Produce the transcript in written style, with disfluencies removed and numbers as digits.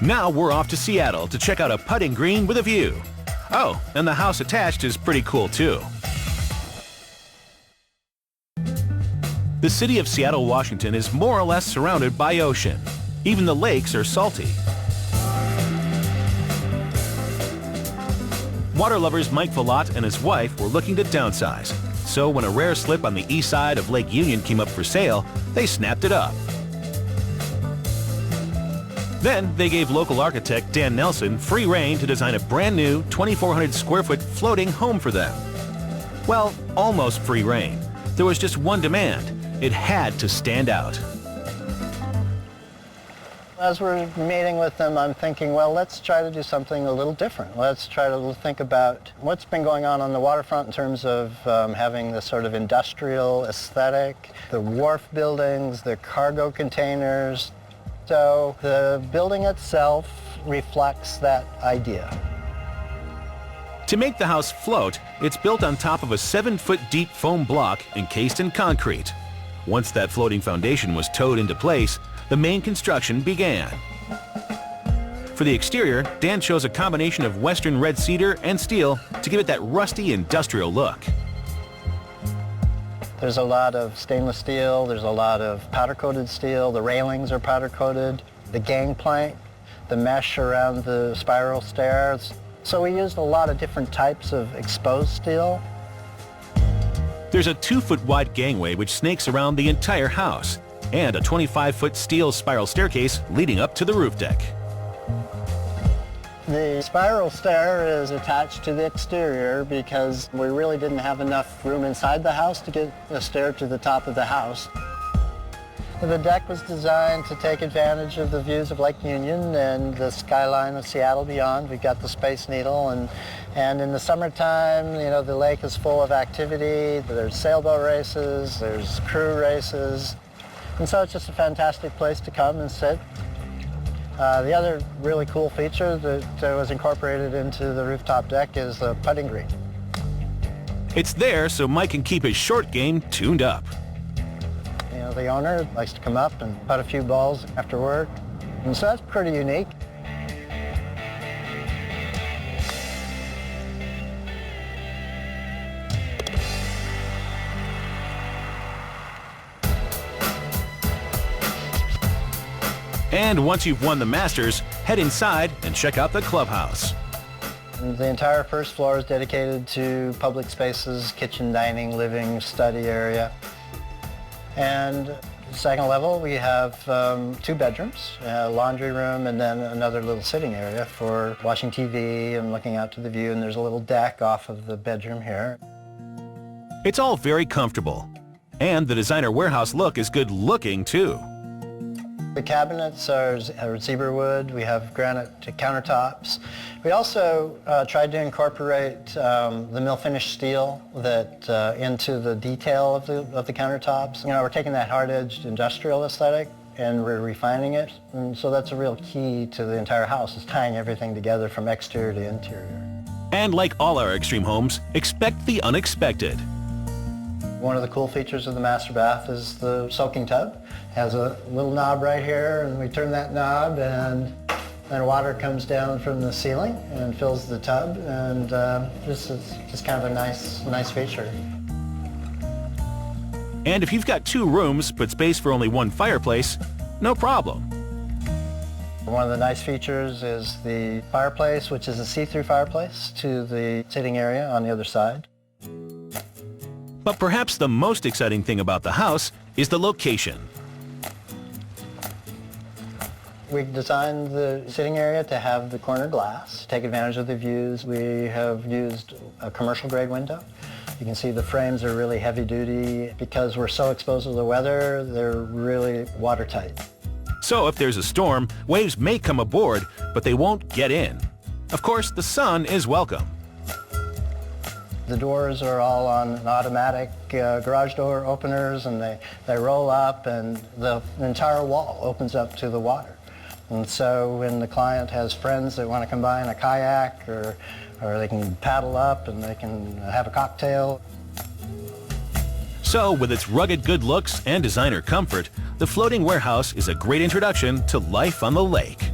Now we're off to Seattle to check out a putting green with a view. Oh, and the house attached is pretty cool too. The city of Seattle, Washington is more or less surrounded by ocean. Even the lakes are salty. Water lovers Mike Falat and his wife were looking to downsize. So when a rare slip on the east side of Lake Union came up for sale, they snapped it up. Then they gave local architect Dan Nelson free rein to design a brand new 2,400 square foot floating home for them. Well, almost free rein. There was just one demand. It had to stand out. As we're meeting with them, I'm thinking, well, let's try to do something a little different. Let's try to think about what's been going on the waterfront in terms of having this sort of industrial aesthetic, the wharf buildings, the cargo containers. So the building itself reflects that idea. To make the house float, it's built on top of a 7-foot deep foam block encased in concrete. Once that floating foundation was towed into place, the main construction began. For the exterior, Dan chose a combination of western red cedar and steel to give it that rusty industrial look. There's a lot of stainless steel, there's a lot of powder-coated steel, the railings are powder-coated, the gangplank, the mesh around the spiral stairs. So we used a lot of different types of exposed steel. There's a 2-foot wide gangway which snakes around the entire house, and a 25-foot steel spiral staircase leading up to the roof deck. The spiral stair is attached to the exterior because we really didn't have enough room inside the house to get a stair to the top of the house. The deck was designed to take advantage of the views of Lake Union and the skyline of Seattle beyond. We've got the Space Needle, and in the summertime, you know, the lake is full of activity. There's sailboat races, there's crew races, and so it's just a fantastic place to come and sit. The other really cool feature that was incorporated into the rooftop deck is the putting green. It's there so Mike can keep his short game tuned up. You know, the owner likes to come up and putt a few balls after work, and so that's pretty unique. And once you've won the Masters, head inside and check out the clubhouse. The entire first floor is dedicated to public spaces, kitchen, dining, living, study area. And second level, we have 2 bedrooms, a laundry room, and then another little sitting area for watching TV and looking out to the view. And there's a little deck off of the bedroom here. It's all very comfortable. And the designer warehouse look is good looking too. The cabinets are zebra wood. We have granite countertops. We also tried to incorporate the mill-finished steel into the detail of the countertops. You know, we're taking that hard-edged industrial aesthetic and we're refining it. And so that's a real key to the entire house, is tying everything together from exterior to interior. And like all our extreme homes, expect the unexpected. One of the cool features of the master bath is the soaking tub. It has a little knob right here, and we turn that knob, and then water comes down from the ceiling and fills the tub, and it's just kind of a nice feature. And if you've got 2 rooms but space for only 1 fireplace, no problem. One of the nice features is the fireplace, which is a see-through fireplace to the sitting area on the other side. But perhaps the most exciting thing about the house is the location. We designed the sitting area to have the corner glass, to take advantage of the views. We have used a commercial grade window. You can see the frames are really heavy duty. Because we're so exposed to the weather, they're really watertight. So if there's a storm, waves may come aboard, but they won't get in. Of course, the sun is welcome. The doors are all on automatic garage door openers, and they roll up, and the entire wall opens up to the water. And so when the client has friends that want to come by in a kayak, or they can paddle up and they can have a cocktail. So with its rugged good looks and designer comfort, the floating warehouse is a great introduction to life on the lake.